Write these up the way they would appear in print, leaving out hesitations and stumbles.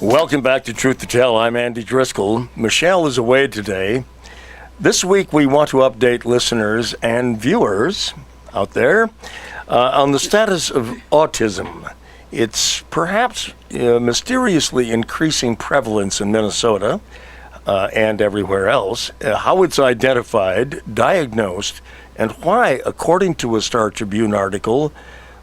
Welcome back to Truth to Tell. I'm Andy Driscoll. Michelle is away today. This week we want to update listeners and viewers out there on the status of autism. It's perhaps mysteriously increasing prevalence in Minnesota and everywhere else. How it's identified, diagnosed, and why, according to a Star Tribune article,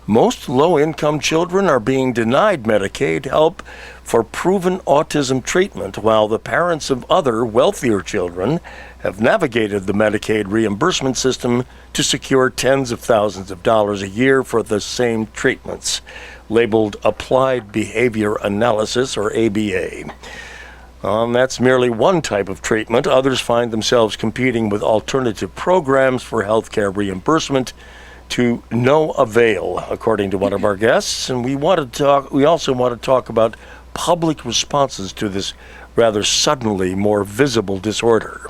most low-income children are being denied Medicaid help for proven autism treatment, while the parents of other wealthier children have navigated the Medicaid reimbursement system to secure tens of thousands of dollars a year for the same treatments, labeled Applied Behavior Analysis, or ABA. That's merely one type of treatment. Others find themselves competing with alternative programs for healthcare reimbursement to no avail, according to one of our guests. And we also want to talk about public responses to this rather suddenly more visible disorder.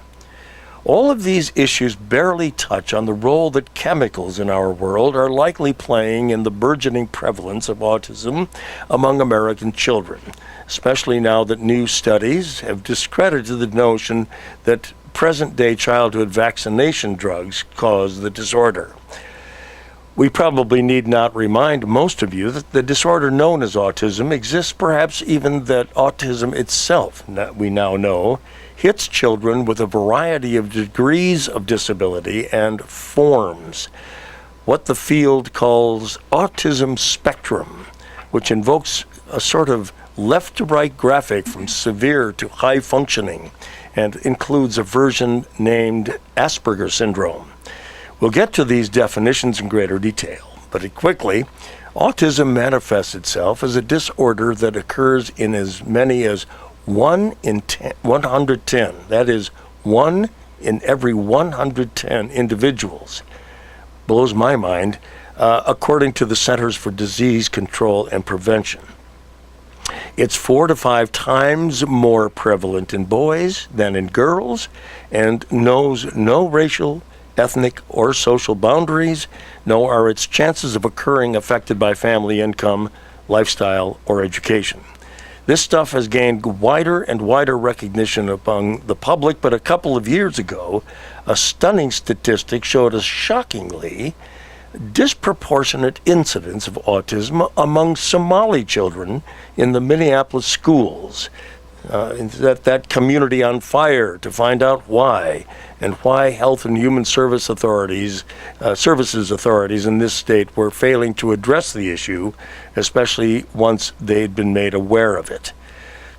All of these issues barely touch on the role that chemicals in our world are likely playing in the burgeoning prevalence of autism among American children, especially now that new studies have discredited the notion that present-day childhood vaccination drugs cause the disorder. We probably need not remind most of you that the disorder known as autism exists, perhaps even that autism itself, we now know, hits children with a variety of degrees of disability and forms. What the field calls autism spectrum, which invokes a sort of left-to-right graphic from severe to high functioning and includes a version named Asperger syndrome. We'll get to these definitions in greater detail, but quickly, autism manifests itself as a disorder that occurs in as many as 1 in 110. That is, 1 in every 110 individuals. Blows my mind, according to the Centers for Disease Control and Prevention. It's 4 to 5 times more prevalent in boys than in girls, and knows no racial, ethnic, or social boundaries, nor are its chances of occurring affected by family income, lifestyle, or education. This stuff has gained wider and wider recognition among the public, but a couple of years ago, a stunning statistic showed a shockingly disproportionate incidence of autism among Somali children in the Minneapolis schools. That community on fire to find out why, and why Health and Human Services authorities in this state were failing to address the issue, especially once they'd been made aware of it.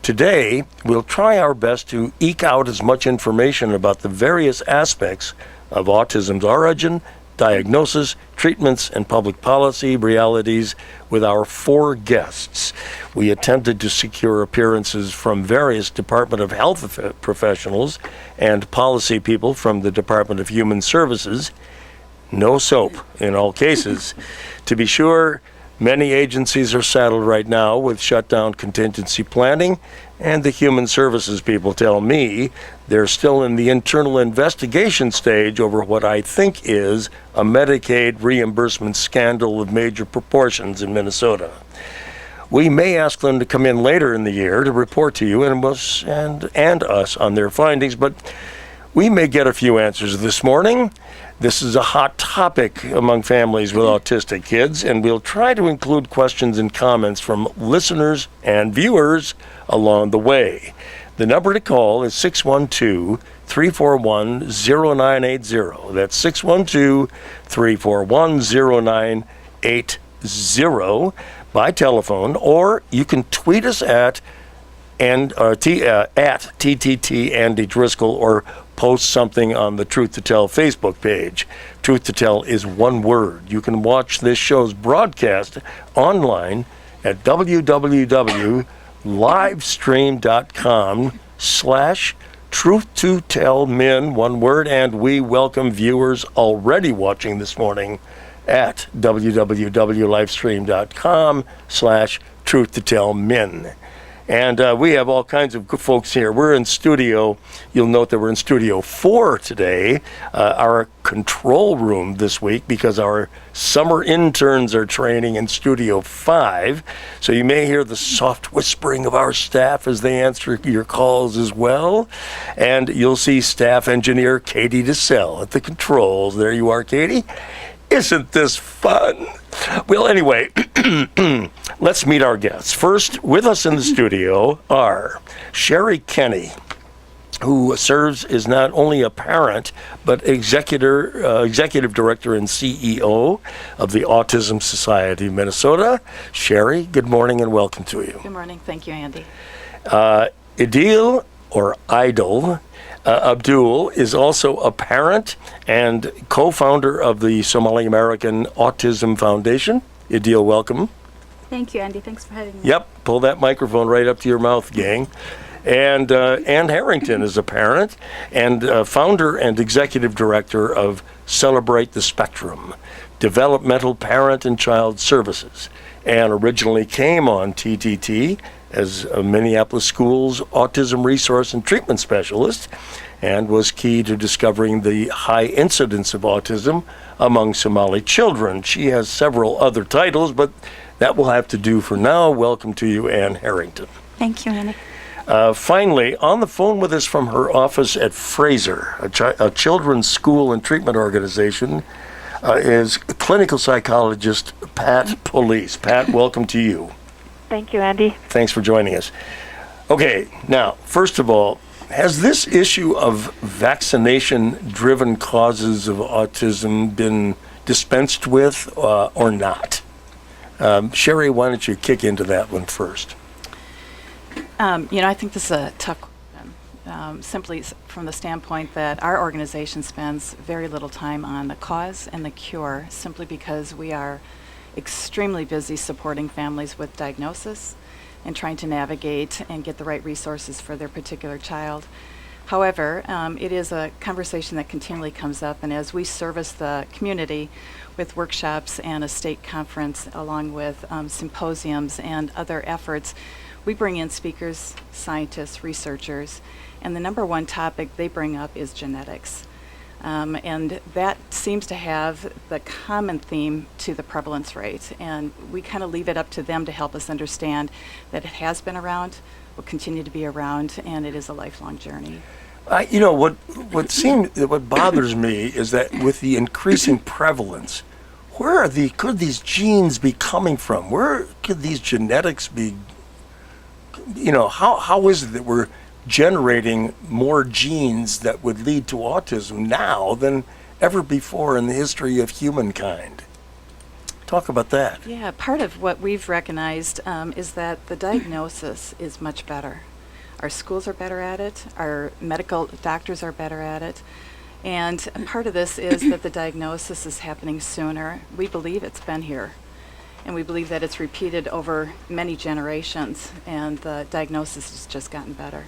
Today, we'll try our best to eke out as much information about the various aspects of autism's origin, diagnosis, treatments, and public policy realities with our 4 guests. We attempted to secure appearances from various Department of Health professionals and policy people from the Department of Human Services. No soap in all cases. To be sure, many agencies are saddled right now with shutdown contingency planning, and the Human Services people tell me they're still in the internal investigation stage over what I think is a Medicaid reimbursement scandal of major proportions in Minnesota. We may ask them to come in later in the year to report to you and us on their findings, but we may get a few answers this morning. This is a hot topic among families with autistic kids, and we'll try to include questions and comments from listeners and viewers along the way. The number to call is 612-341-0980. That's 612-341-0980 by telephone, or you can tweet us at TTT Andy Driscoll, or post something on the Truth to Tell Facebook page. Truth to Tell is one word. You can watch this show's broadcast online at www.livestream.com/TruthToTellMin, one word, and we welcome viewers already watching this morning at www.livestream.com/TruthToTellMin. And we have all kinds of good folks here. We're in studio. You'll note that we're in Studio 4 today, our control room this week, because our summer interns are training in Studio 5. So you may hear the soft whispering of our staff as they answer your calls as well. And you'll see staff engineer Katie DeSell at the controls. There you are, Katie. Isn't this fun? Well, anyway, let's meet our guests. First, with us in the studio are Sherry Kenny, who serves as not only a parent, but executive director and CEO of the Autism Society of Minnesota. Sherry, good morning and welcome to you. Good morning. Thank you, Andy. Idil, or Idil, Abdull is also a parent and co-founder of the Somali American Autism Foundation. Idil, welcome. Thank you, Andy. Thanks for having me. Yep, pull that microphone right up to your mouth, gang. And Ann Harrington is a parent and founder and executive director of Celebrate the Spectrum, Developmental Parent and Child Services, and originally came on TTT as a Minneapolis Schools Autism Resource and Treatment Specialist, and was key to discovering the high incidence of autism among Somali children. She has several other titles, but that will have to do for now. Welcome to you, Ann Harrington. Thank you, Andy. Finally, on the phone with us from her office at Fraser, a children's school and treatment organization, is clinical psychologist Pat Pulice. Pat, welcome to you. Thank you, Andy. Thanks for joining us. Okay, now, first of all, has this issue of vaccination-driven causes of autism been dispensed with or not? Sherry, why don't you kick into that one first? I think this is a tough question, simply from the standpoint that our organization spends very little time on the cause and the cure, simply because we are extremely busy supporting families with diagnosis and trying to navigate and get the right resources for their particular child. However, it is a conversation that continually comes up, and as we service the community with workshops and a state conference, along with symposiums and other efforts, we bring in speakers, scientists, researchers, and the number one topic they bring up is genetics. And that seems to have the common theme to the prevalence rate. And we kind of leave it up to them to help us understand that it has been around, will continue to be around, and it is a lifelong journey. What bothers me is that with the increasing prevalence, could these genes be coming from? Where could these genetics be? How is it that we're generating more genes that would lead to autism now than ever before in the history of humankind? Talk about that. Yeah, part of what we've recognized is that the diagnosis is much better. Our schools are better at it, our medical doctors are better at it, and part of this is that the diagnosis is happening sooner. We believe it's been here, and we believe that it's repeated over many generations, and the diagnosis has just gotten better.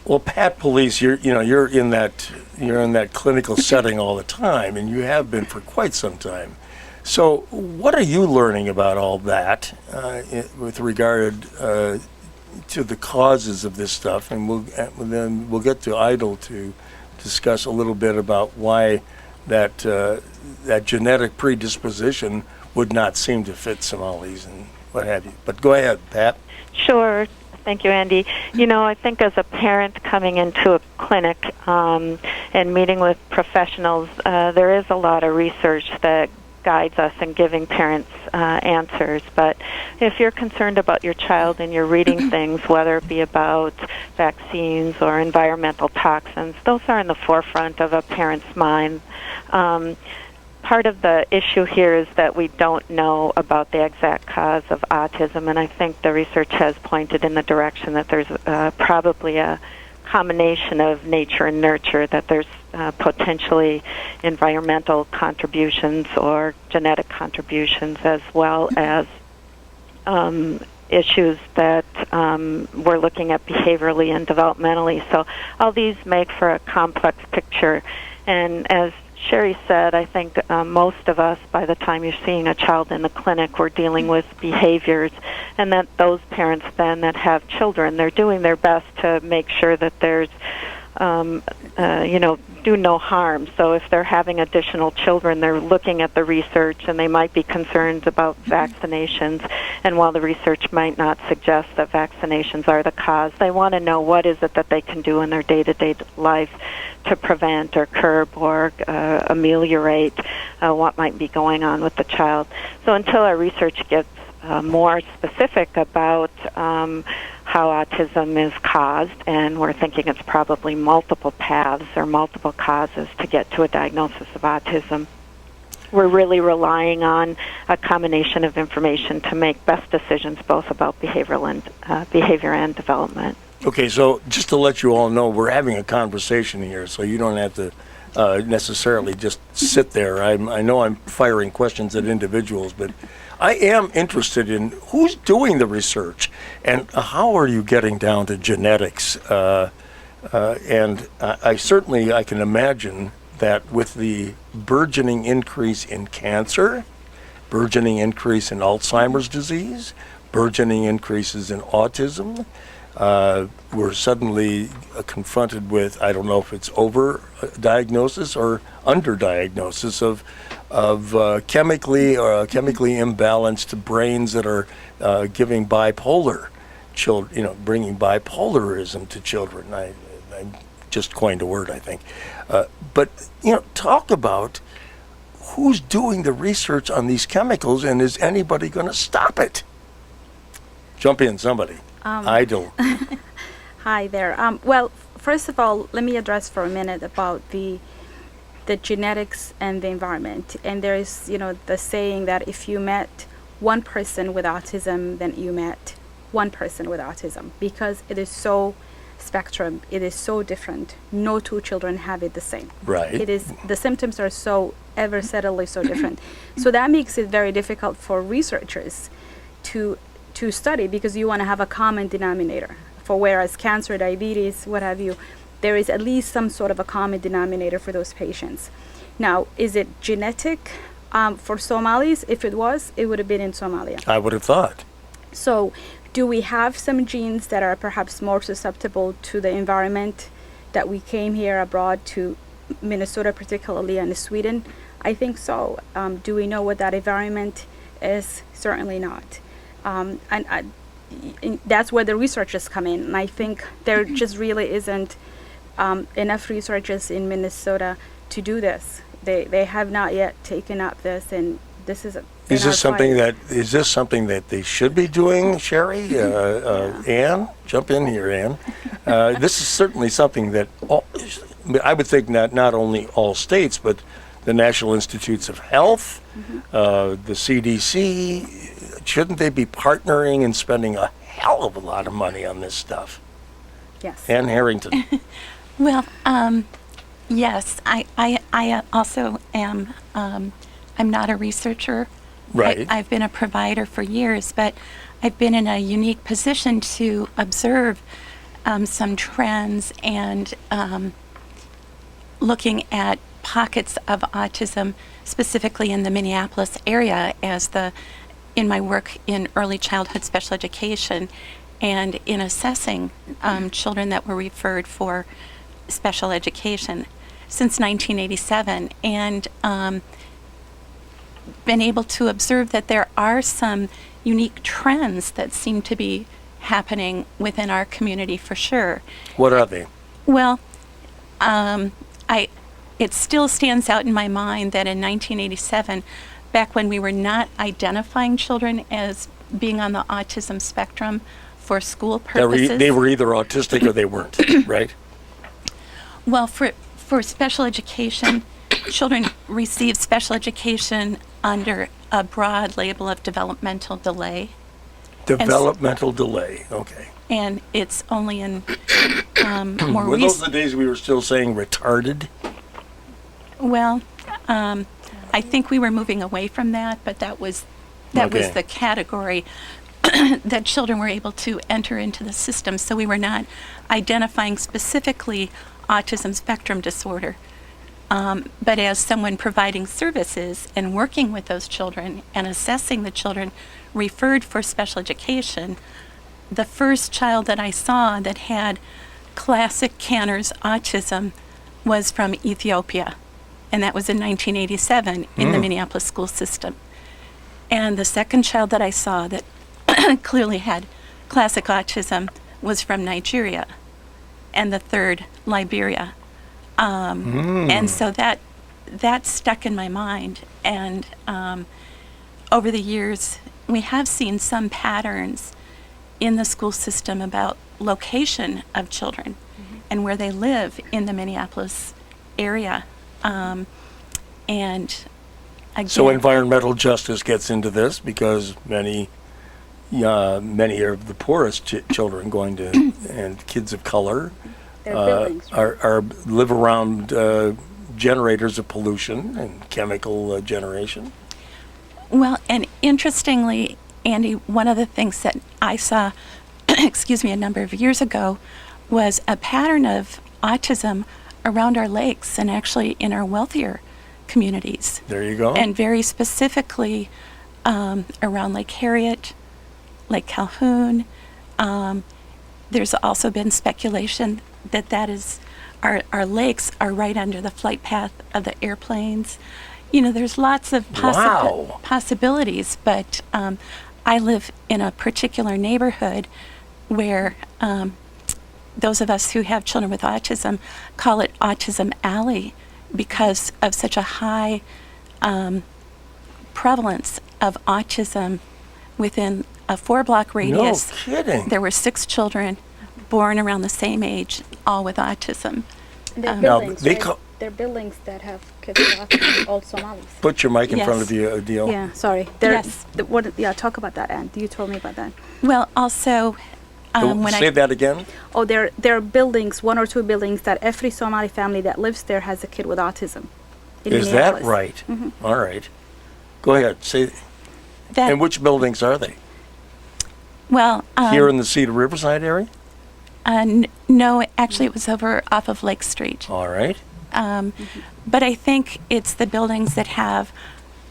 Well, Pat Pulice, you're in that clinical setting all the time, and you have been for quite some time. So, what are you learning about all that with regard to the causes of this stuff? And then we'll get to Idil to discuss a little bit about why that genetic predisposition would not seem to fit Somalis and what have you. But go ahead, Pat. Sure. Thank you, Andy. I think as a parent coming into a clinic and meeting with professionals, there is a lot of research that guides us in giving parents answers. But if you're concerned about your child and you're reading things, whether it be about vaccines or environmental toxins, those are in the forefront of a parent's mind. Part of the issue here is that we don't know about the exact cause of autism, and I think the research has pointed in the direction that there's probably a combination of nature and nurture, that there's potentially environmental contributions or genetic contributions, as well as issues that we're looking at behaviorally and developmentally. So all these make for a complex picture, and as Sherry said, I think most of us, by the time you're seeing a child in the clinic, we're dealing with behaviors and that those parents then that have children, they're doing their best to make sure that there's do no harm. So if they're having additional children, they're looking at the research, and they might be concerned about vaccinations. And while the research might not suggest that vaccinations are the cause, they want to know what is it that they can do in their day-to-day life to prevent or curb or ameliorate what might be going on with the child. So until our research gets more specific about how autism is caused, and we're thinking it's probably multiple paths or multiple causes to get to a diagnosis of autism, we're really relying on a combination of information to make best decisions both about behavior and development. Okay, so just to let you all know, we're having a conversation here, so you don't have to necessarily just sit there. I know I'm firing questions at individuals, but I am interested in who's doing the research and how are you getting down to genetics. And I can imagine that with the burgeoning increase in cancer, burgeoning increase in Alzheimer's disease, burgeoning increases in autism, we're suddenly confronted with, I don't know if it's over-diagnosis or under-diagnosis of chemically imbalanced brains that are giving bipolar children, bringing bipolarism to children. I just coined a word, I think. But talk about who's doing the research on these chemicals, and is anybody going to stop it? Jump in, somebody. Idil. Hi there. Well, first of all, let me address for a minute about the genetics and the environment. And there is, the saying that if you met one person with autism, then you met one person with autism, because it is so spectrum. It is so different. No two children have it the same. Right. It is, the symptoms are so ever steadily so different. So that makes it very difficult for researchers to study, because you want to have a common denominator. For whereas cancer, diabetes, what have you, there is at least some sort of a common denominator for those patients. Now, is it genetic for Somalis? If it was, it would have been in Somalia. I would have thought. So do we have some genes that are perhaps more susceptible to the environment that we came here abroad to, Minnesota particularly, and Sweden? I think so. Do we know what that environment is? Certainly not. And that's where the researchers come in. And I think there just really isn't enough researchers in Minnesota to do this. They have not yet taken up this, and this is Is this something that they should be doing, Sherry? Ann, jump in here, Ann. This is certainly something that I would think not only all states, but the National Institutes of Health, the CDC, shouldn't they be partnering and spending a hell of a lot of money on this stuff? Yes. Ann Harrington. Well, yes, I also am, I'm not a researcher. Right. I've been a provider for years, but I've been in a unique position to observe some trends and looking at pockets of autism, specifically in the Minneapolis area, in my work in early childhood special education and in assessing children that were referred for special education since 1987, and been able to observe that there are some unique trends that seem to be happening within our community for sure. What are they? Well, it still stands out in my mind that in 1987, back when we were not identifying children as being on the autism spectrum for school purposes. They were either autistic or they weren't, right? Well, for special education, children receive special education under a broad label of developmental delay. Developmental delay, okay. And it's only in more Were those the recent... days we were still saying retarded? Well, I think we were moving away from that, but that was the category that children were able to enter into the system. So we were not identifying specifically autism spectrum disorder. But as someone providing services and working with those children and assessing the children referred for special education, the first child that I saw that had classic Canner's autism was from Ethiopia, and that was in 1987 in the Minneapolis school system. And the second child that I saw that clearly had classic autism was from Nigeria, and the third, Liberia. And so that stuck in my mind. And over the years, we have seen some patterns in the school system about location of children and where they live in the Minneapolis area. And again, So environmental justice gets into this because many of the poorest children going to and kids of color Their buildings, right? are live around generators of pollution and chemical generation. well, and interestingly, Andy, one of the things that I saw, excuse me, a number of years ago was a pattern of autism around our lakes and actually in our wealthier communities. There you go. And very specifically around Lake Harriet, Lake Calhoun. There's also been speculation that is our lakes are right under the flight path of the airplanes. You know, there's lots of Wow. possibilities, but I live in a particular neighborhood where those of us who have children with autism call it Autism Alley because of such a high prevalence of autism within a 4-block radius. No kidding. There were 6 children born around the same age, all with autism. And they're Now, buildings, they right? ca- They're buildings that have kids with autism, all Somalis. Put your mic in front Yes. of you, Idil. Yeah, sorry. Yes. Talk about that, Anne. You told me about that. Well, also, when Say that again. Oh, there are buildings, 1 or 2 buildings that every Somali family that lives there has a kid with autism. in Is that Minneapolis. right? Mm-hmm. All right. Go ahead. Say. that, And which buildings are they? well, Here in the Cedar Riverside area? no, actually, it was over off of Lake Street. All right. But I think it's the buildings that have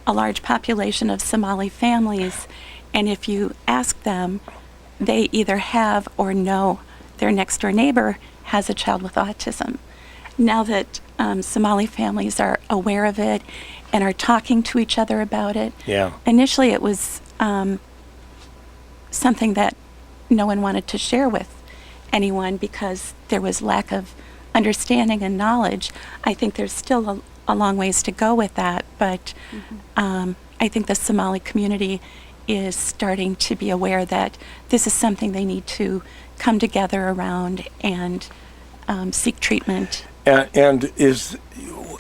a large population of Somali families, and if you ask them, they either have or know their next door neighbor has a child with autism. Now that Somali families are aware of it and are talking to each other about it, Yeah. initially it was something that no one wanted to share with anyone because there was lack of understanding and knowledge. I think there's still a long ways to go with that, but I think the Somali community is starting to be aware that this is something they need to come together around and seek treatment. And is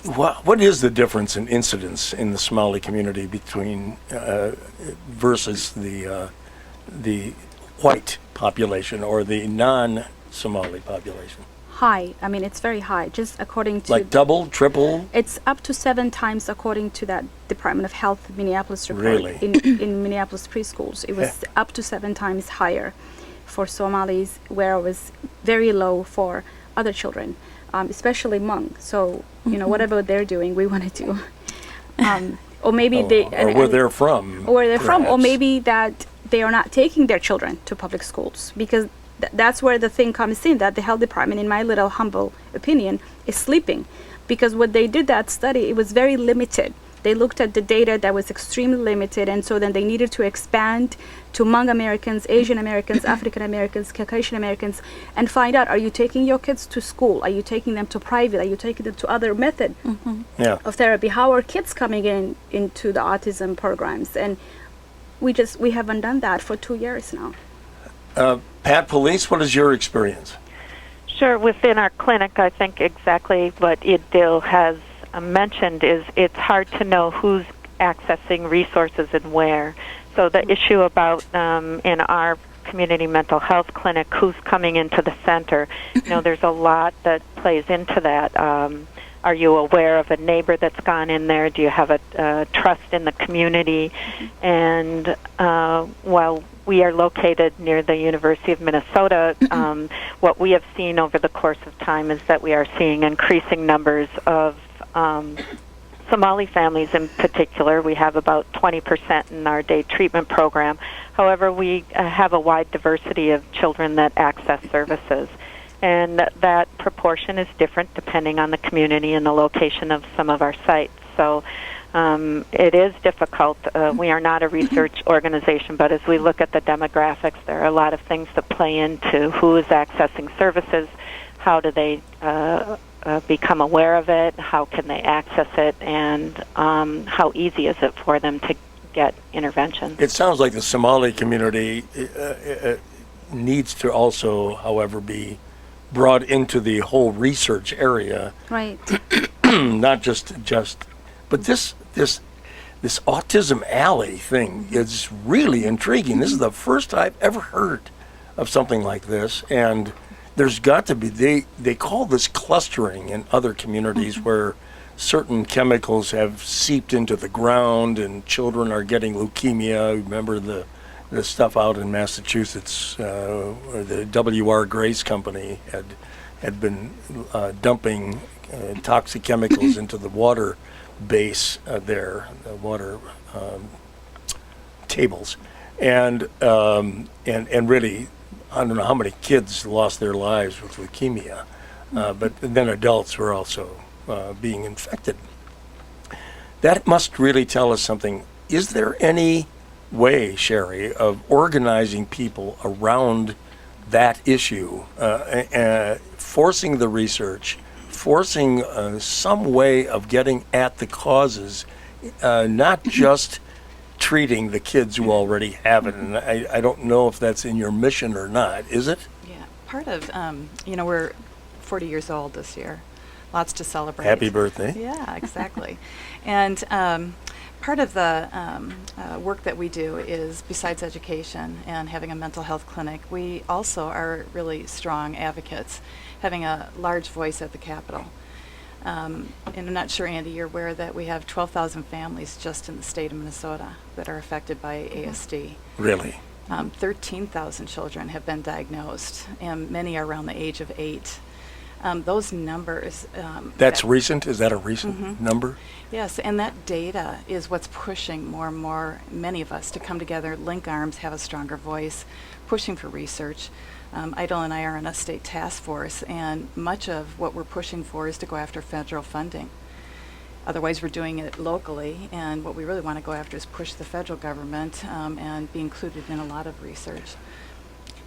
what is the difference in incidence in the Somali community between versus the white population or the non-Somali population? High. I mean, it's very high. Just according to... Like double, triple? It's up to 7 times according to that Department of Health Minneapolis report. Really? In Minneapolis preschools. It was up to 7 times higher for Somalis, where it was very low for other children, especially Hmong. So, you know, whatever they're doing, we want to do. Or maybe they... or where they're from. Or where they're from. Or perhaps. maybe that they are not taking their children to public schools, because that's where the thing comes in, that the health department, in my little humble opinion, is sleeping. Because what they did, that study, it was very limited. They looked at the data that was extremely limited, and so then they needed to expand to Hmong Americans, Asian Americans, African Americans, Caucasian Americans, and find out, are you taking your kids to school? Are you taking them to private? Are you taking them to other method Yeah. of therapy? How are kids coming into the autism programs? And we haven't done that for 2 years now. Pat Pulice, what is your experience? Sure. Within our clinic, I think exactly what Idil has mentioned is it's hard to know who's accessing resources and where. So the issue about in our community mental health clinic, who's coming into the center, you know, there's a lot that plays into that. Are you aware of a neighbor that's gone in there? Do you have a trust in the community? And while we are located near the University of Minnesota, what we have seen over the course of time is that we are seeing increasing numbers of Somali families in particular. We have about 20% in our day treatment program. However, we have a wide diversity of children that access services. And that proportion is different depending on the community and the location of some of our sites. So it is difficult. We are not a research organization, but as we look at the demographics, there are a lot of things that play into who is accessing services, how do they become aware of it, how can they access it, and how easy is it for them to get intervention. It sounds like the Somali community needs to also, however, be brought into the whole research area. Right. Not just, but this Autism Alley thing is really intriguing. This is the first I've ever heard of something like this, and there's got to be, they call this clustering in other communities where certain chemicals have seeped into the ground and children are getting leukemia. Remember the stuff out in Massachusetts, where the W.R. Grace Company had been dumping toxic chemicals into the water base there, the water tables, and really, I don't know how many kids lost their lives with leukemia, but then adults were also being infected. That must really tell us something. Is there any way, Sherry, of organizing people around that issue, forcing the research, forcing some way of getting at the causes, not just treating the kids who already have it? And I don't know if that's in your mission or not. Is it? Yeah, part of, we're 40 years old this year. Lots to celebrate. Happy birthday. Yeah, exactly. And part of the work that we do is, besides education and having a mental health clinic, we also are really strong advocates, having a large voice at the Capitol. And I'm not sure, Andy, you're aware that we have 12,000 families just in the state of Minnesota that are affected by ASD. Really? 13,000 children have been diagnosed, and many are around the age of 8. Those numbers... That's recent? Is that a recent number? Yes, and that data is what's pushing more and more, many of us, to come together, link arms, have a stronger voice, pushing for research. Idil and I are in a state task force, and much of what we're pushing for is to go after federal funding. Otherwise, we're doing it locally, and what we really want to go after is push the federal government and be included in a lot of research.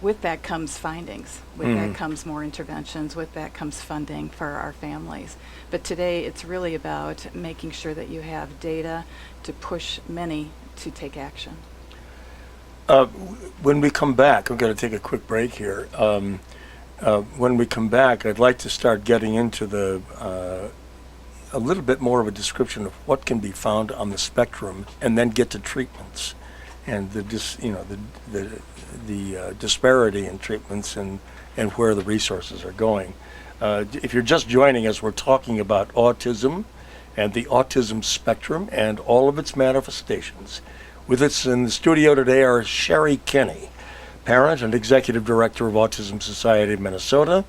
With that comes findings. With that comes more interventions. With that comes funding for our families. But today, it's really about making sure that you have data to push many to take action. When we come back, I'm going to take a quick break here. When we come back, I'd like to start getting into a little bit more of a description of what can be found on the spectrum, and then get to treatments and the disparity in treatments and where the resources are going. If you're just joining us, we're talking about autism and the autism spectrum and all of its manifestations. With us in the studio today are Sherry Kinney, parent and executive director of Autism Society of Minnesota,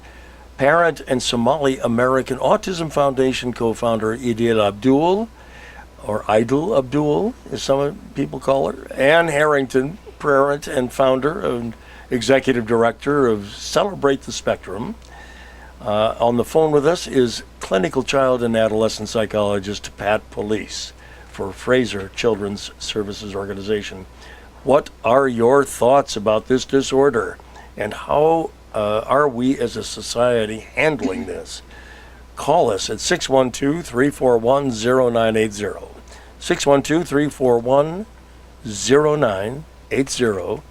parent and Somali American Autism Foundation co-founder Idil Abdull, or Idil Abdull, as some people call her, Ann Harrington, parent and founder and executive director of Celebrate the Spectrum. On the phone with us is clinical child and adolescent psychologist Pat Pulice for Fraser Children's Services Organization. What are your thoughts about this disorder, and how are we as a society handling this? Call us at 612-341-0980, 612-341-0980,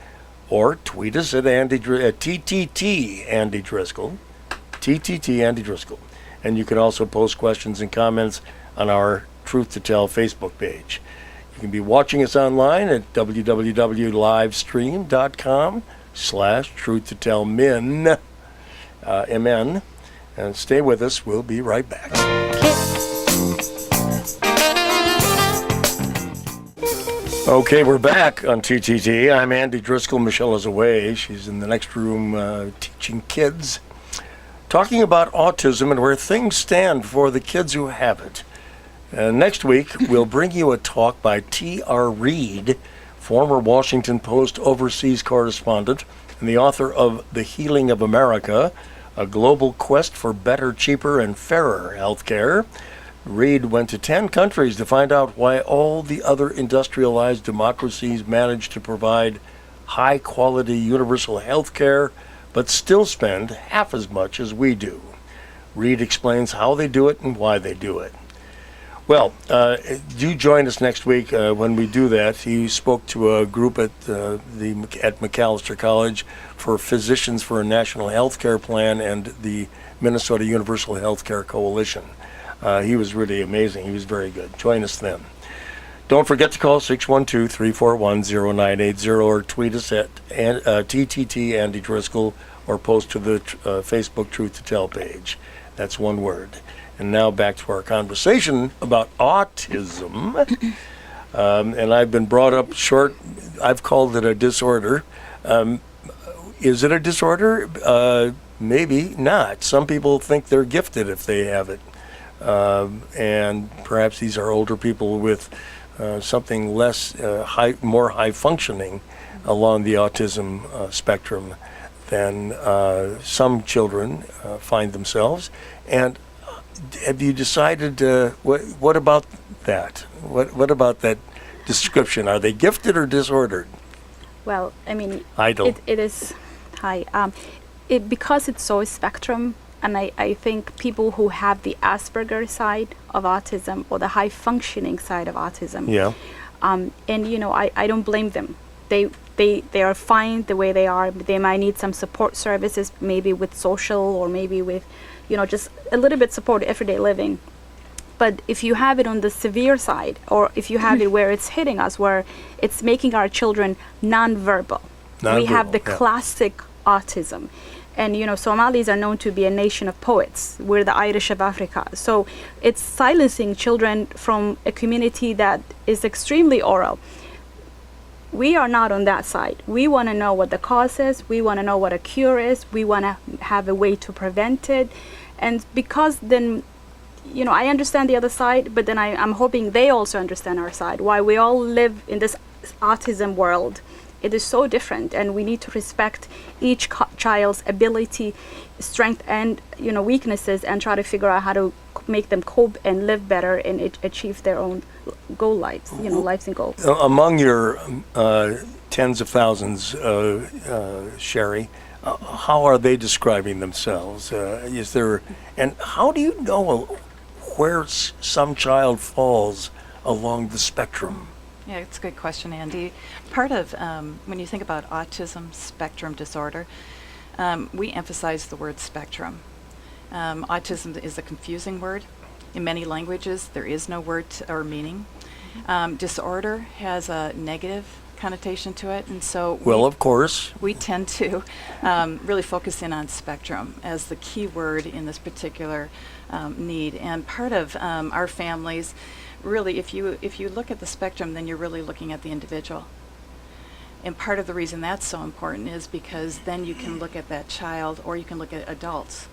or tweet us at TTT Andy Driscoll, TTT Andy Driscoll. And you can also post questions and comments on our Truth to Tell Facebook page. You can be watching us online at www.livestream.com/truth-to-tell-min, MN. And stay with us. We'll be right back. Okay, we're back on TTT. I'm Andy Driscoll. Michelle is away. She's in the next room teaching kids, talking about autism and where things stand for the kids who have it. Next week, we'll bring you a talk by T.R. Reid, former Washington Post overseas correspondent and the author of The Healing of America, a global quest for better, cheaper, and fairer health care. Reid went to 10 countries to find out why all the other industrialized democracies manage to provide high-quality universal health care, but still spend half as much as we do. Reid explains how they do it and why they do it. Well, do join us next week when we do that. He spoke to a group at Macalester College for Physicians for a National Health Care Plan and the Minnesota Universal Health Care Coalition. He was really amazing. He was very good. Join us then. Don't forget to call 612-341-0980 or tweet us at TTT Andy Driscoll or post to the Facebook Truth to Tell page. That's one word. And now back to our conversation about autism. And I've been brought up short. I've called it a disorder. Is it a disorder? Maybe not. Some people think they're gifted if they have it. And perhaps these are older people with something less more high functioning along the autism spectrum than some children find themselves. And have you decided what about that? What about that description? Are they gifted or disordered? Well, I mean, Idil. it is high. Because it's so spectrum, and I think people who have the Asperger side of autism or the high functioning side of autism, Yeah. and I don't blame them. They are fine the way they are. They might need some support services, maybe with social or maybe with, just a little bit support everyday living. But if you have it on the severe side, or if you have it where it's hitting us, where it's making our children nonverbal, we have the classic autism. And, Somalis are known to be a nation of poets. We're the Irish of Africa. So it's silencing children from a community that is extremely oral. We are not on that side. We want to know what the cause is. We want to know what a cure is. We want to have a way to prevent it. And because then, I understand the other side, but then I'm hoping they also understand our side, why we all live in this autism world. It is so different, and we need to respect each child's ability, strength, and weaknesses, and try to figure out how to make them cope and live better and achieve their own goal lives, lives and goals. Among your tens of thousands, Sherry, how are they describing themselves? And how do you know where some child falls along the spectrum? Yeah, it's a good question, Andy. Part of, when you think about autism spectrum disorder, we emphasize the word spectrum. Autism is a confusing word. In many languages, there is no word or meaning. Disorder has a negative connotation to it, and so of course. We tend to really focus in on spectrum as the key word in this particular need. And part of our families, really, if you look at the spectrum, then you're really looking at the individual. And part of the reason that's so important is because then you can look at that child, or you can look at adults,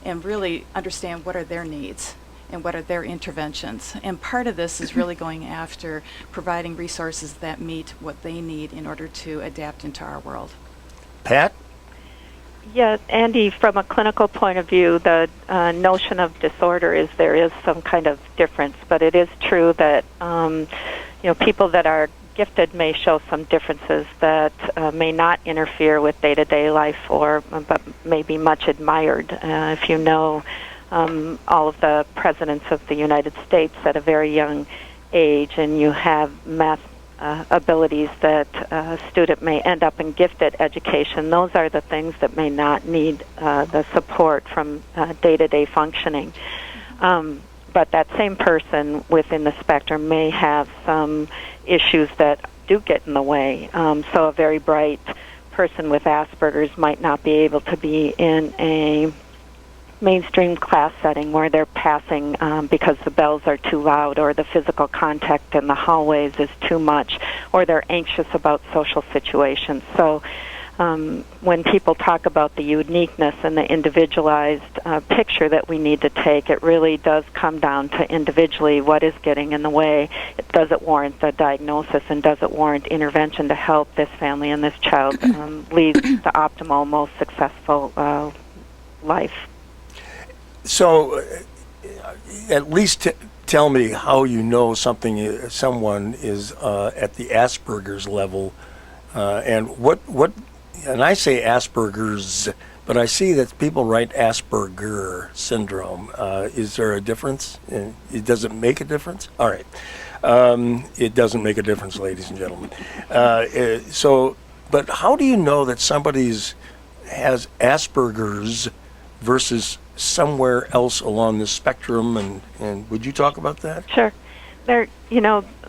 and really understand what are their needs and what are their interventions. And part of this is really going after providing resources that meet what they need in order to adapt into our world. Pat? Yeah, Andy, from a clinical point of view, the notion of disorder is there is some kind of difference, but it is true that people that are gifted may show some differences that may not interfere with day-to-day life, but may be much admired. If you know all of the presidents of the United States at a very young age, and you have math abilities that a student may end up in gifted education, those are the things that may not need the support from day-to-day functioning. But that same person within the spectrum may have some issues that do get in the way. So a very bright person with Asperger's might not be able to be in a mainstream class setting where they're passing because the bells are too loud, or the physical contact in the hallways is too much, or they're anxious about social situations. So when people talk about the uniqueness and the individualized picture that we need to take, it really does come down to individually what is getting in the way. Does it warrant the diagnosis, and does it warrant intervention to help this family and this child lead the optimal, most successful life? So, at least tell me how you know someone is at the Asperger's level, and what. And I say Asperger's, but I see that people write Asperger syndrome. Is there a difference? It doesn't make a difference? All right. It doesn't make a difference, ladies and gentlemen. But how do you know that somebody's has Asperger's versus somewhere else along the spectrum? And would you talk about that? Sure. There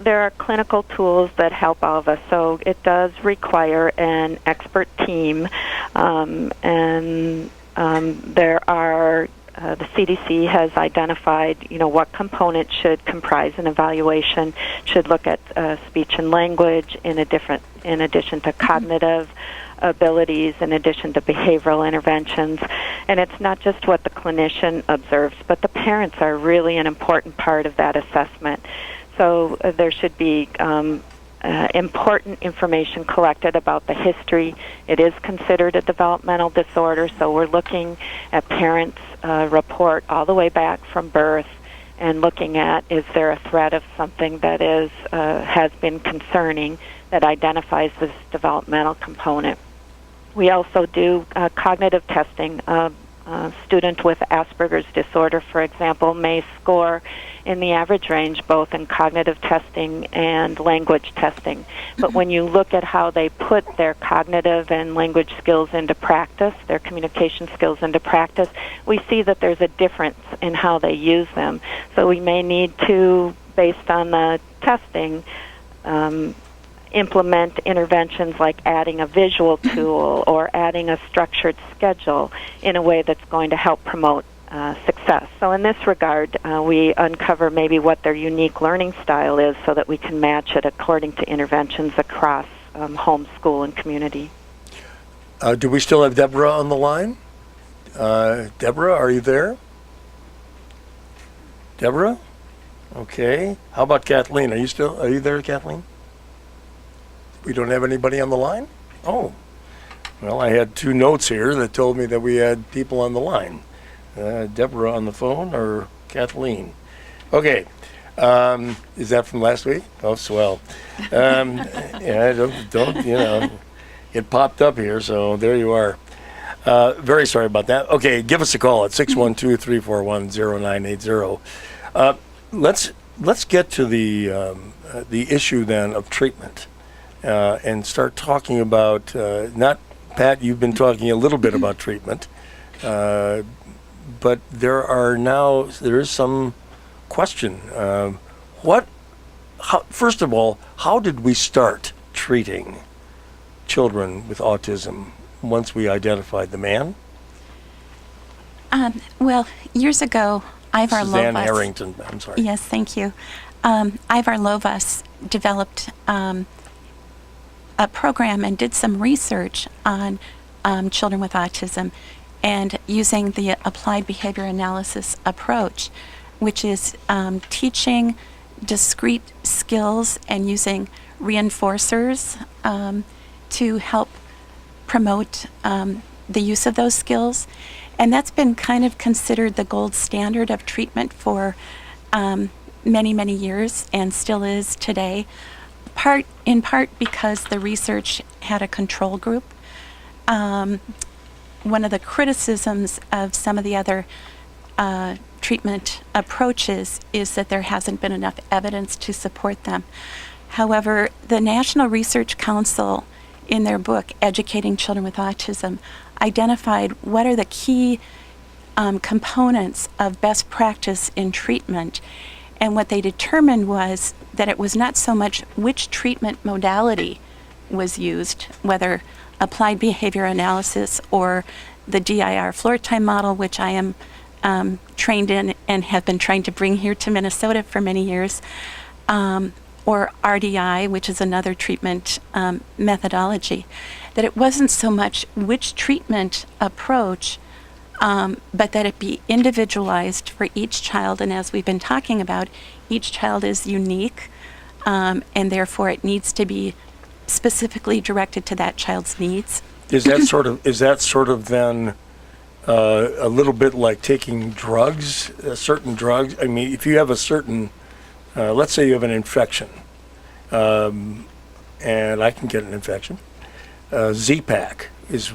are clinical tools that help all of us, so it does require an expert team, and there are the CDC has identified, what components should comprise an evaluation, should look at speech and language in addition to cognitive abilities, in addition to behavioral interventions. And it's not just what the clinician observes, but the parents are really an important part of that assessment. So there should be important information collected about the history. It is considered a developmental disorder, so we're looking at parents' report all the way back from birth and looking at, is there a threat of something that has been concerning that identifies this developmental component. We also do cognitive testing. A student with Asperger's disorder, for example, may score in the average range both in cognitive testing and language testing. But when you look at how they put their cognitive and language skills into practice, their communication skills into practice, we see that there's a difference in how they use them. So we may need to, based on the testing, implement interventions like adding a visual tool or adding a structured schedule in a way that's going to help promote success. So in this regard, we uncover maybe what their unique learning style is so that we can match it according to interventions across home, school, and community. Do we still have Deborah on the line? Deborah, are you there? Deborah? Okay. How about Kathleen? Are you there, Kathleen? We don't have anybody on the line? Oh. Well, I had two notes here that told me that we had people on the line. Deborah on the phone or Kathleen? Okay. Is that from last week? Oh, swell. Yeah, don't, it popped up here, so there you are. Very sorry about that. Okay, give us a call at 612-341-0980. Let's get to the issue then of treatment. And start talking about, not, Pat, you've been talking a little bit about treatment, but there is some question. First of all, how did we start treating children with autism once we identified the man? Well, years ago, Ivar Suzanne Lovas. Harrington, I'm sorry. Yes, thank you. Ivar Lovas developed a program and did some research on children with autism, and using the applied behavior analysis approach, which is teaching discrete skills and using reinforcers to help promote the use of those skills. And that's been kind of considered the gold standard of treatment for many, many years, and still is today. In part because the research had a control group. One of the criticisms of some of the other treatment approaches is that there hasn't been enough evidence to support them. However, the National Research Council, in their book, Educating Children with Autism, identified what are the key components of best practice in treatment. And what they determined was that it was not so much which treatment modality was used, whether applied behavior analysis or the DIR floor time model, which I am trained in and have been trying to bring here to Minnesota for many years, or RDI, which is another treatment methodology, that it wasn't so much which treatment approach, but that it be individualized for each child. And as we've been talking about, each child is unique, and therefore it needs to be specifically directed to that child's needs. Is that sort of then a little bit like taking drugs, certain drugs? I mean, if you have a certain, let's say you have an infection, and I can get an infection, Z-Pak is,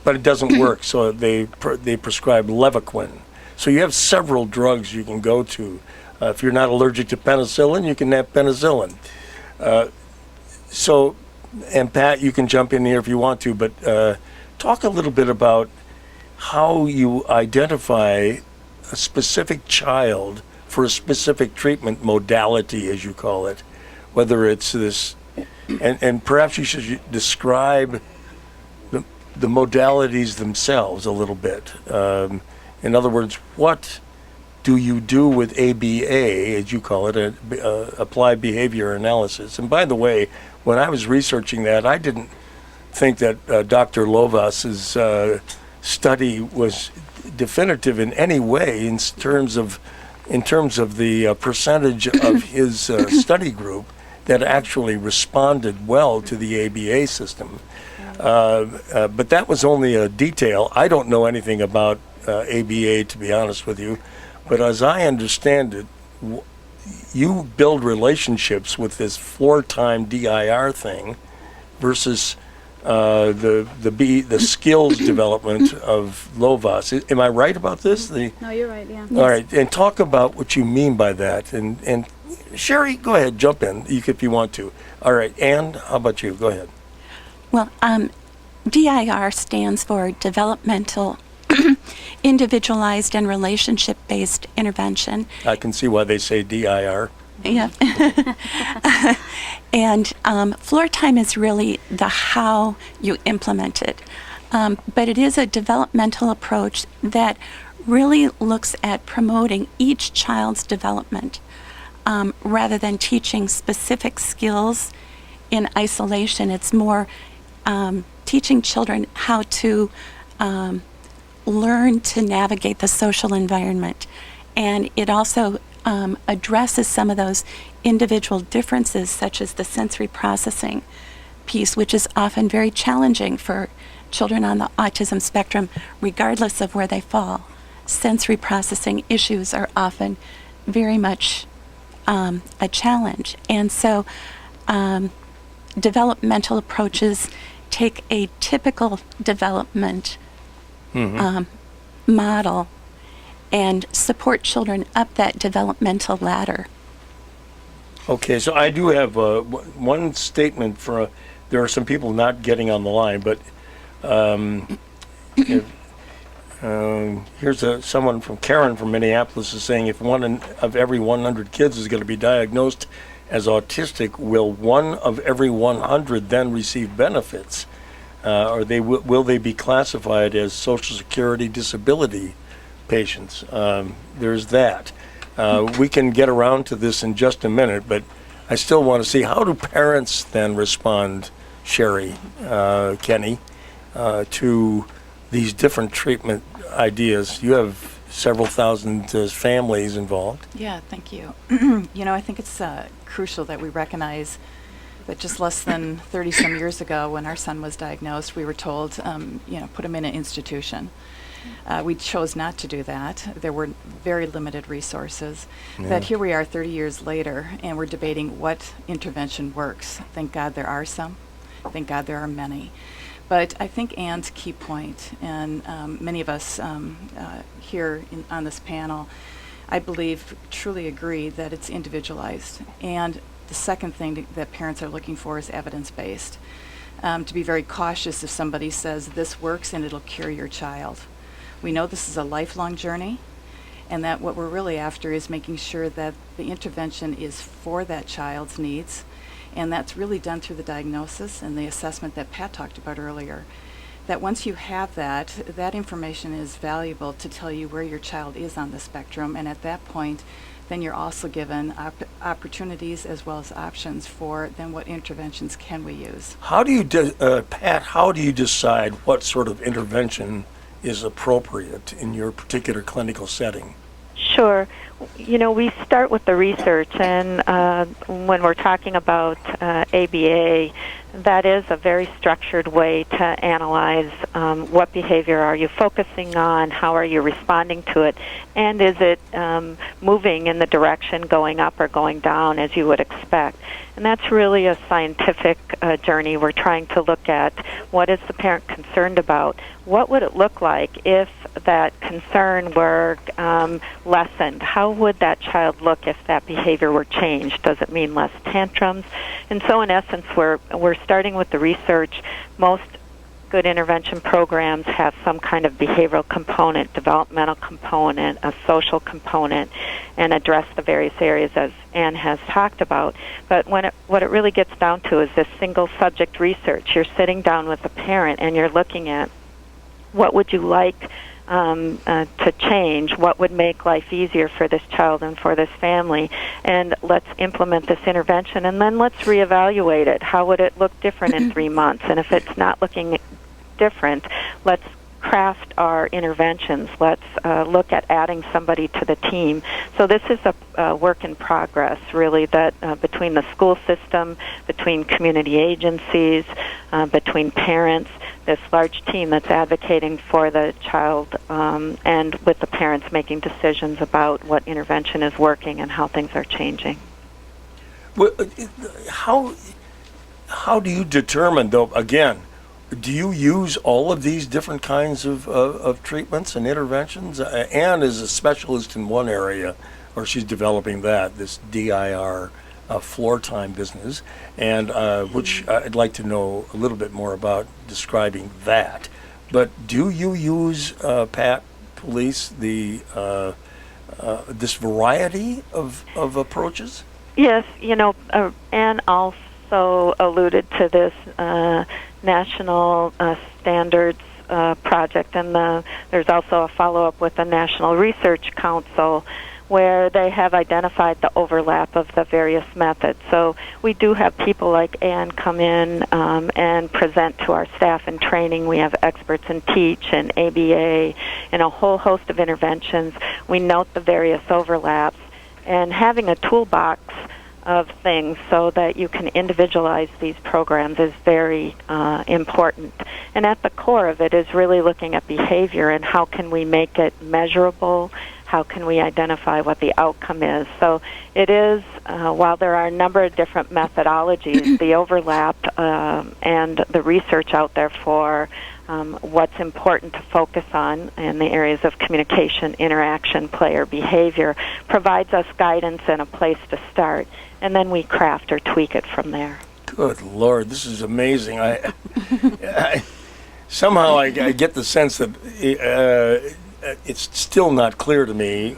but it doesn't work, so they prescribe Levaquin. So you have several drugs you can go to. If you're not allergic to penicillin, you can have penicillin. So, and Pat, you can jump in here if you want to, but talk a little bit about how you identify a specific child for a specific treatment modality, as you call it, whether it's this, and perhaps you should describe the modalities themselves a little bit. In other words, what do you do with ABA, as you call it, applied behavior analysis? And by the way, when I was researching that, I didn't think that Dr. Lovas's study was definitive in any way in terms of the percentage of his study group that actually responded well to the ABA system. But that was only a detail. I don't know anything about ABA, to be honest with you. But as I understand it, you build relationships with this floor time DIR thing versus the skills development of Lovas. Am I right about this? No, you're right, yeah. All right, and talk about what you mean by that. And Sherry, go ahead, jump in if you want to. All right, Ann, how about you? Go ahead. Well, DIR stands for Developmental Individualized and Relationship-Based Intervention. I can see why they say DIR. Yeah. And floor time is really the how you implement it. But it is a developmental approach that really looks at promoting each child's development rather than teaching specific skills in isolation. It's more teaching children how to learn to navigate the social environment. And it also addresses some of those individual differences, such as the sensory processing piece, which is often very challenging for children on the autism spectrum, regardless of where they fall. Sensory processing issues are often very much a challenge. And so developmental approaches take a typical development model and support children up that developmental ladder. Okay, so I do have one statement for, there are some people not getting on the line, but here's someone from Karen from Minneapolis is saying, if one of every 100 kids is going to be diagnosed as autistic, will one of every 100 then receive benefits? Or will they be classified as Social Security disability patients? There's that. We can get around to this in just a minute, but I still want to see, how do parents then respond, Sherry, Kenny, to these different treatment ideas? You have several thousand families involved. Yeah, thank you. I think it's crucial that we recognize that just less than 30-some years ago, when our son was diagnosed, we were told, put him in an institution. We chose not to do that. There were very limited resources. Yeah. That here we are 30 years later, and we're debating what intervention works. Thank God there are some. Thank God there are many. But I think Ann's key point, and many of us here on this panel, I believe, truly agree that it's individualized. And the second thing that parents are looking for is evidence-based. To be very cautious if somebody says this works and it'll cure your child. We know this is a lifelong journey, and that what we're really after is making sure that the intervention is for that child's needs, and that's really done through the diagnosis and the assessment that Pat talked about earlier. That once you have that information is valuable to tell you where your child is on the spectrum, and at that point, then you're also given opportunities as well as options for then what interventions can we use. How do you, Pat, how do you decide what sort of intervention is appropriate in your particular clinical setting? Sure. You know, we start with the research, and when we're talking about ABA, that is a very structured way to analyze what behavior are you focusing on, how are you responding to it, and is it moving in the direction going up or going down as you would expect. And that's really a scientific journey. We're trying to look at what is the parent concerned about, what would it look like if that concern were lessened, how would that child look if that behavior were changed? Does it mean less tantrums? And so in essence, we're starting with the research. Most good intervention programs have some kind of behavioral component, developmental component, a social component, and address the various areas as Anne has talked about. But what it really gets down to is this single subject research. You're sitting down with a parent and you're looking at what would you like to change, what would make life easier for this child and for this family, and let's implement this intervention, and then let's reevaluate it. How would it look different in 3 months? And if it's not looking different, let's craft our interventions. Let's look at adding somebody to the team. So this is a work in progress, really, that between the school system, between community agencies, between parents, this large team that's advocating for the child, and with the parents making decisions about what intervention is working and how things are changing. Well, how do you determine, though, again, do you use all of these different kinds of treatments and interventions? Anne is a specialist in one area, or she's developing that, this DIR floor time business, and which I'd like to know a little bit more about describing that. But do you use, Pat Pulice, this variety of approaches? Yes, you know, Anne also alluded to this national standards project, and there's also a follow-up with the National Research Council where they have identified the overlap of the various methods. So we do have people like Anne come in and present to our staff in training. We have experts in TEACH and ABA and a whole host of interventions. We note the various overlaps, and having a toolbox of things so that you can individualize these programs is very important. And at the core of it is really looking at behavior and how can we make it measurable, how can we identify what the outcome is. So it is, while there are a number of different methodologies, the overlap and the research out there for what's important to focus on in the areas of communication, interaction, play, or behavior provides us guidance and a place to start, and then we craft or tweak it from there. Good Lord, this is amazing. Somehow I get the sense that it's still not clear to me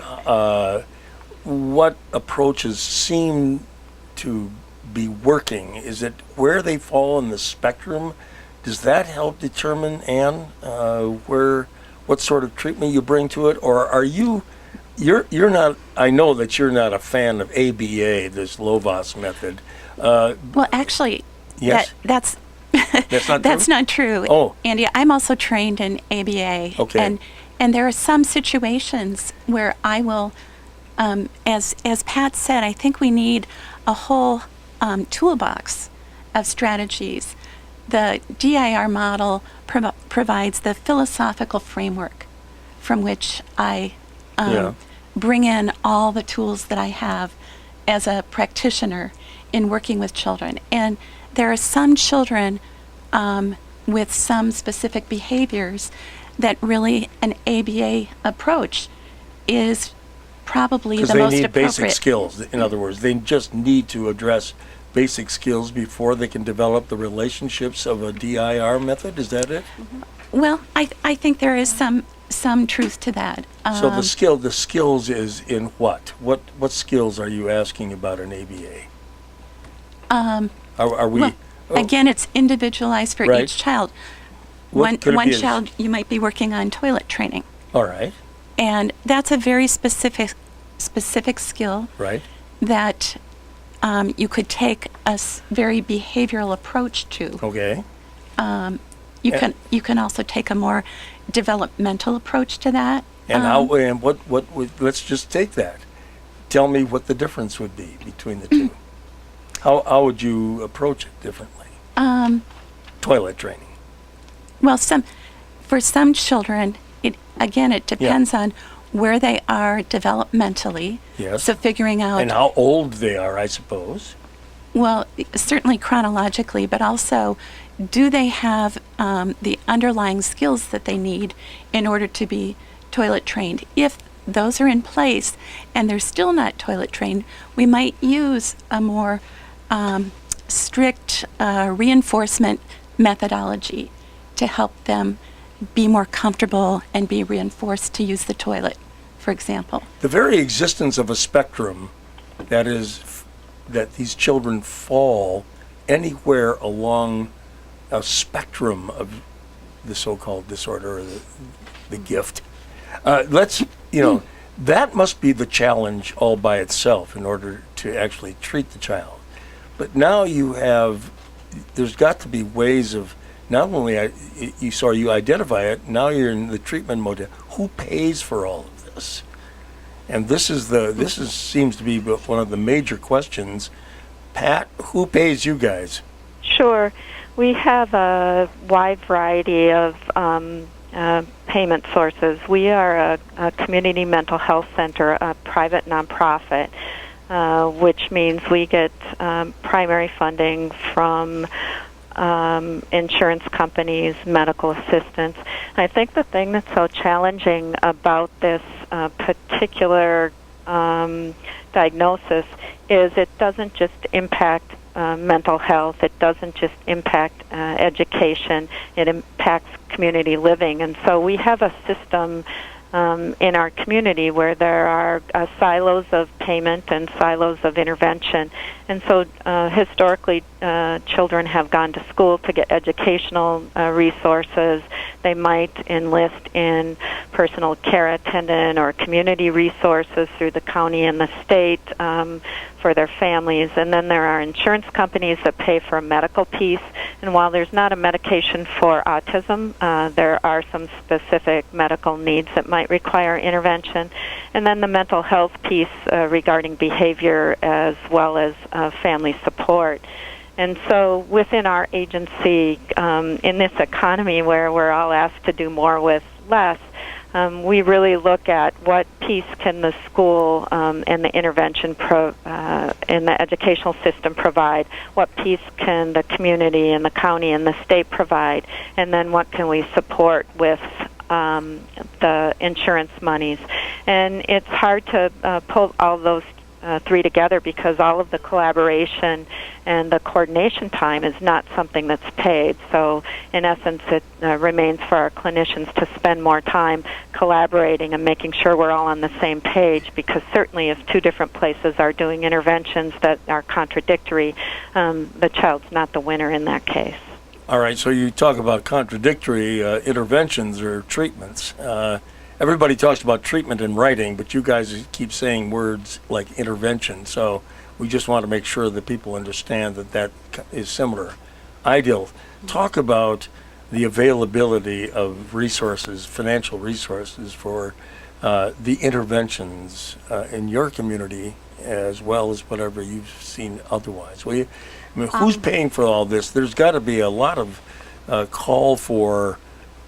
what approaches seem to be working. Is it where they fall in the spectrum? Does that help determine, Anne, what sort of treatment you bring to it? Or are you're not, I know that you're not a fan of ABA, this Lovas method. Well, actually, yes? that's not true? that's not true. Oh. Andy, I'm also trained in ABA. Okay. And there are some situations where I will, as Pat said, I think we need a whole toolbox of strategies. The DIR model provides the philosophical framework from which I bring in all the tools that I have as a practitioner in working with children. And there are some children with some specific behaviors that really an ABA approach is probably the most appropriate. Because they need basic skills. In other words, they just need to address basic skills before they can develop the relationships of a DIR method. Is that it? Mm-hmm. Well, I think there is some truth to that. So the skills is in what? What skills are you asking about an ABA? Are we? Well, again, it's individualized for Right. each child. What could it One be as- child, you might be working on toilet training. All right. And that's a very specific specific skill Right. that you could take a very behavioral approach to. Okay. You can also take a more developmental approach to that. And how? And what would? Let's just take that. Tell me what the difference would be between the two. How would you approach it differently? Toilet training. Well, for some children, it depends on where they are developmentally. Yes. So figuring out. And how old they are, I suppose. Well, certainly chronologically, but also, do they have the underlying skills that they need in order to be toilet trained? If those are in place and they're still not toilet trained, we might use a more strict reinforcement methodology to help them be more comfortable and be reinforced to use the toilet, for example. The very existence of a spectrum, that is, that these children fall anywhere along a spectrum of the so-called disorder or the gift. That must be the challenge all by itself in order to actually treat the child. But now there's got to be ways of, not only you identify it, now you're in the treatment mode. Who pays for all of this? And this seems to be one of the major questions. Pat, who pays you guys? Sure. We have a wide variety of payment sources. We are a community mental health center, a private nonprofit, which means we get primary funding from insurance companies, medical assistance. And I think the thing that's so challenging about this particular diagnosis is it doesn't just impact mental health, it doesn't just impact education, it impacts community living. And so we have a system in our community where there are silos of payment and silos of intervention. And so historically, children have gone to school to get educational resources. They might enlist in personal care attendant or community resources through the county and the state for their families. And then there are insurance companies that pay for a medical piece. And while there's not a medication for autism, there are some specific medical needs that might require intervention. And then the mental health piece regarding behavior as well as family support. And so within our agency, in this economy where we're all asked to do more with less, we really look at what piece can the school and the intervention in the educational system provide, what piece can the community and the county and the state provide, and then what can we support with the insurance monies. And it's hard to pull all those three together because all of the collaboration and the coordination time is not something that's paid. So in essence, it remains for our clinicians to spend more time collaborating and making sure we're all on the same page, because certainly if two different places are doing interventions that are contradictory, the child's not the winner in that case. All right, so you talk about contradictory interventions or treatments. Everybody talks about treatment in writing, but you guys keep saying words like intervention, so we just want to make sure that people understand that is similar. Idil, talk about the availability of resources, financial resources for the interventions in your community as well as whatever you've seen otherwise. Will you? I mean, who's paying for all this? There's got to be a lot of call for,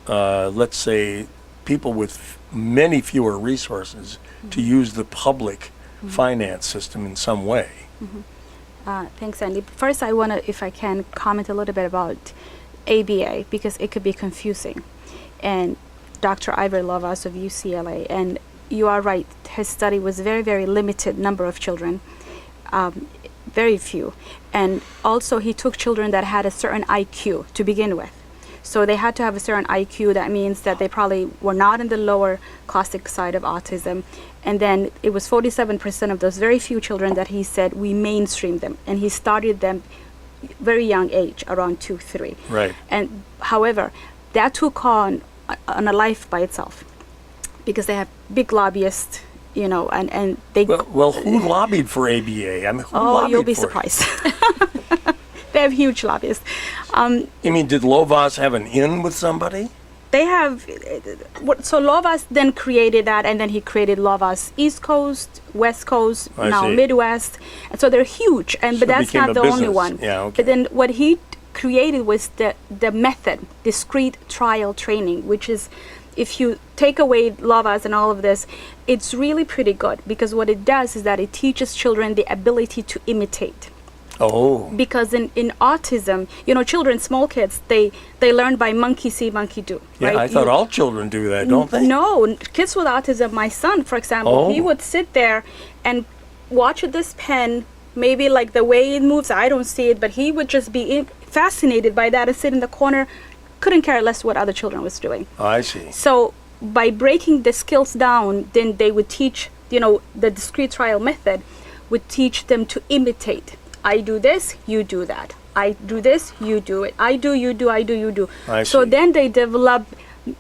let's say, people with many fewer resources to use the public finance system in some way. Thanks, Andy. First, I want to, if I can, comment a little bit about ABA, because it could be confusing. And Dr. Ivor Lovas of UCLA, and you are right, his study was very, very limited number of children, very few. And also he took children that had a certain IQ to begin with. So they had to have a certain IQ. That means that they probably were not in the lower classic side of autism. And then it was 47% of those very few children that he said we mainstreamed them. And he started them very young age, around 2, 3. Right. And however, that took on a life by itself, because they have big lobbyists and they. Well, who lobbied for ABA? I mean, who Oh, lobbied you'll be for it? surprised. They have huge lobbyists. You mean, did Lovas have an in with somebody? They have, so Lovas then created that, and then he created Lovas East Coast, West Coast, I now see. Midwest, and so they're huge, So but it that's became not a the only business. one. Yeah, okay. But then what he created was the method, discrete trial training, which is, if you take away Lovas and all of this, it's really pretty good, because what it does is that it teaches children the ability to imitate. Oh, Because in autism, children, small kids, they learn by monkey see, monkey do. yeah, right? I thought all children do that, don't they? No, kids with autism, my son, for example, he Oh. would sit there and watch this pen, maybe like the way it moves, I don't see it, but he would just be fascinated by that and sit in the corner, couldn't care less what other children was doing. I see. So by breaking the skills down, then they would teach, the discrete trial method would teach them to imitate. I do this, you do that. I do this, you do it. I do, you do, I do, you do. I So see. then they develop,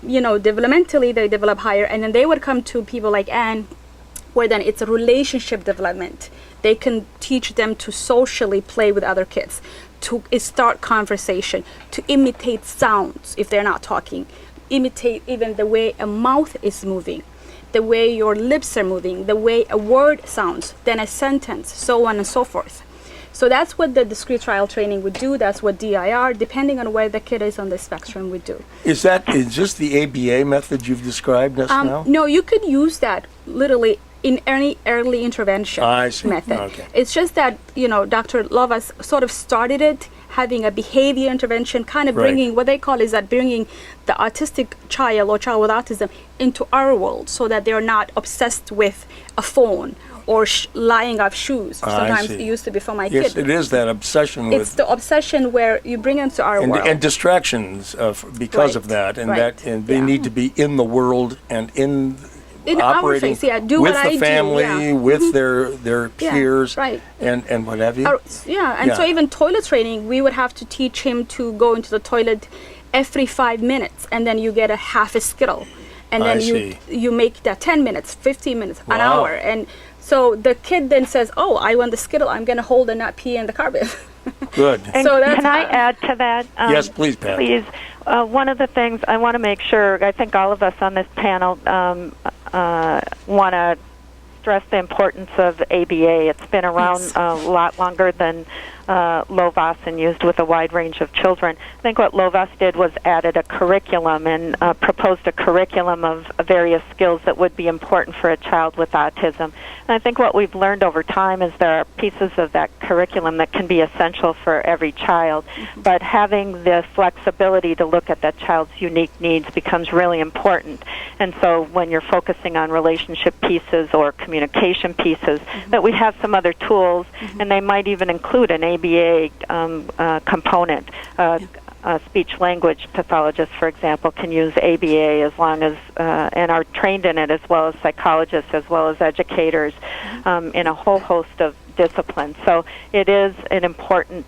developmentally they develop higher, and then they would come to people like Anne, where then it's a relationship development. They can teach them to socially play with other kids, to start conversation, to imitate sounds if they're not talking, imitate even the way a mouth is moving, the way your lips are moving, the way a word sounds, then a sentence, so on and so forth. So that's what the discrete trial training would do. That's what DIR, depending on where the kid is on the spectrum, would do. Is this the ABA method you've described us now? No, you could use that literally in any early intervention I see. method. Okay. It's just that, Dr. Lovas sort of started it, having a behavior intervention, kind of Right. bringing, what they call is that bringing the autistic child or child with autism into our world, so that they're not obsessed with a phone or lying off shoes. I Sometimes see. it used to be for my Yes, kid. it is that obsession It's with the obsession where you bring them to our world. and distractions because of Right, that, and right, and they yeah. need to be in the world and in our operating face, yeah, do with what the I do, family, yeah. with their Yeah, peers, right. and what have you. And so Yeah. even toilet training, we would have to teach him to go into the toilet every 5 minutes, and then you get a half a Skittle, and I then see. you make that 10 minutes, 15 minutes, an Wow. hour, and so the kid then says, "Oh, I want the Skittle. I'm gonna hold and not pee in the carpet." Good. And So that's can I how- add to that? Yes, please, Pat. Please. One of the things I want to make sure, I think all of us on this panel want to stress the importance of ABA. It's been around Yes. a lot longer than Lovas and used with a wide range of children. I think what Lovas did was added a curriculum and proposed a curriculum of various skills that would be important for a child with autism. And I think what we've learned over time is there are pieces of that curriculum that can be essential for every child, but having the flexibility to look at that child's unique needs becomes really important. And so when you're focusing on relationship pieces or communication pieces, that we have some other tools, and they might even include an ABA component. A speech-language pathologist, for example, can use ABA as long as, and are trained in it, as well as psychologists, as well as educators, in a whole host of disciplines. So it is an important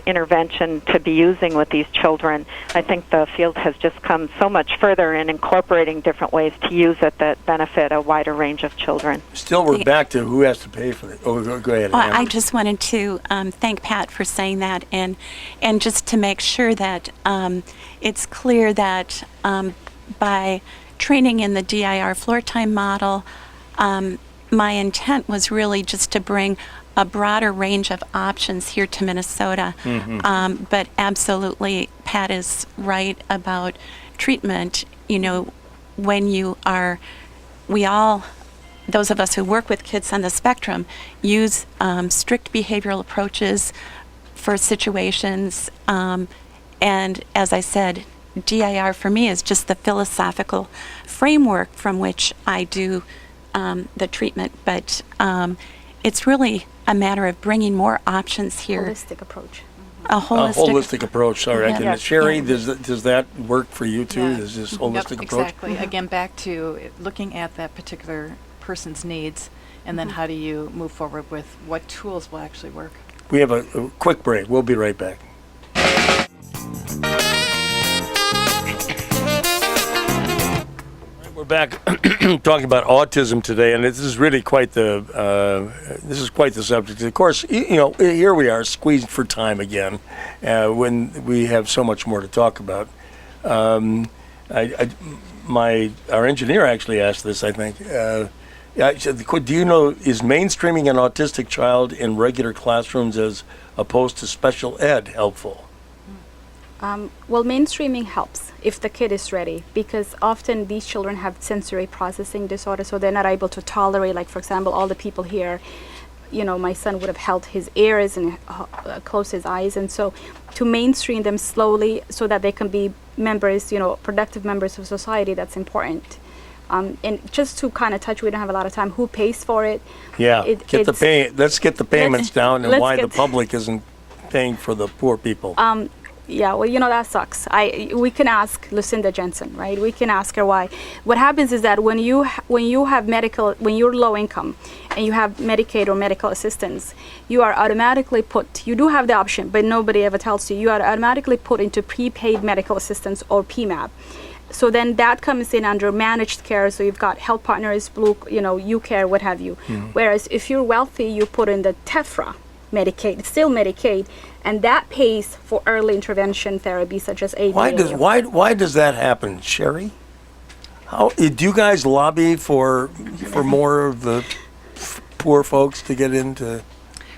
intervention to be using with these children. I think the field has just come so much further in incorporating different ways to use it that benefit a wider range of children. Still, we're back to who has to pay for it. Oh, go ahead, Well, Ann. I just wanted to thank Pat for saying that, and just to make sure that it's clear that by training in the DIR floor time model, my intent was really just to bring a broader range of options here to Minnesota. But absolutely, Pat is right about treatment. When you are, we all, those of us who work with kids on the spectrum, use strict behavioral approaches for situations. And as I said, DIR for me is just the philosophical framework from which I do the treatment. But it's really a matter of bringing more options here. Holistic approach. A holistic approach. Sorry, Yeah. and Sherry, Yeah. does that work for you too? Yeah. Is this Yep, holistic approach? exactly. Again, back to looking at that particular person's needs, and then how do you move forward with what tools will actually work. We have a quick break. We'll be right back. We're We're back talking about autism today, and this is really quite the subject. Of course, here we are squeezed for time again, when we have so much more to talk about. Our engineer actually asked this, I think. Do you know, is mainstreaming an autistic child in regular classrooms as opposed to special ed helpful? Well, mainstreaming helps if the kid is ready, because often these children have sensory processing disorder, so they're not able to tolerate, like, for example, all the people here, my son would have held his ears and closed his eyes, and so to mainstream them slowly so that they can be members, productive members of society, that's important. And just to kind of touch, we don't have a lot of time, who pays for it? Yeah, let's get the payments down and why the public isn't paying for the poor people. Yeah, well, that sucks. We can ask Lucinda Jensen, right? We can ask her why. What happens is that when you're low income and you have Medicaid or medical assistance, you are automatically you do have the option, but nobody ever tells you are automatically put into prepaid medical assistance or PMAP. So then that comes in under managed care, so you've got Health Partners, Blue, UCare, what have you. Mm-hmm. Whereas if you're wealthy, you put in the TEFRA Medicaid, it's still Medicaid, and that pays for early intervention therapy such as ABA. Why does that happen, Sherry? How do you guys lobby for more of the poor folks to get into?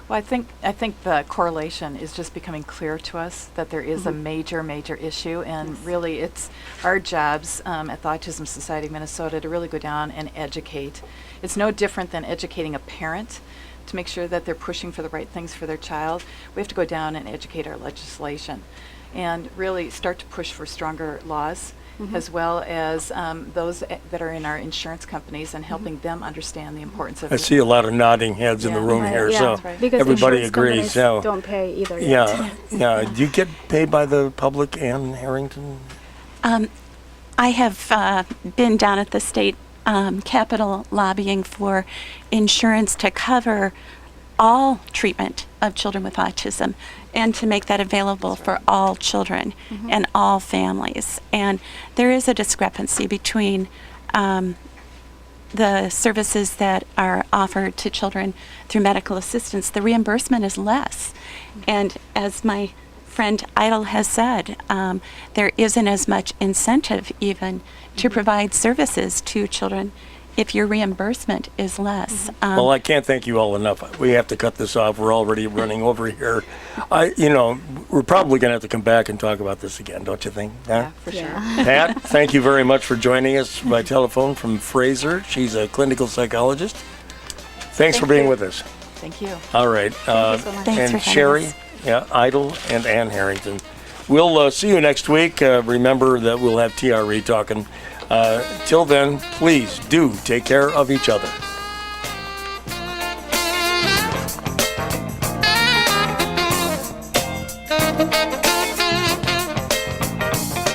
Well, I think the correlation is just becoming clear to us that there is a major issue, and really it's our jobs at the Autism Society of Minnesota to really go down and educate. It's no different than educating a parent to make sure that they're pushing for the right things for their child. We have to go down and educate our legislation and really start to push for stronger laws, as well as those that are in our insurance companies, and helping them understand the importance of I see a lot of nodding heads in the room here, so because everybody agrees. So don't pay either. Yeah. Do you get paid by the public and Harrington? I have been down at the state Capitol lobbying for insurance to cover all treatment of children with autism and to make that available for all children and all families. And there is a discrepancy between the services that are offered to children through medical assistance. The reimbursement is less. And as my friend Idil has said, there isn't as much incentive even to provide services to children if your reimbursement is less. Well, I can't thank you all enough. We have to cut this off. We're already running over here. We're probably going to have to come back and talk about this again, don't you think? Yeah, for sure. Pat, thank you very much for joining us by telephone from Fraser. She's a clinical psychologist. Thanks for being with us. Thank you. All right. Thanks for having Sherry, us. Idil, and Ann Harrington. We'll see you next week. Remember that we'll have TRE talking. Till then, please do take care of each other.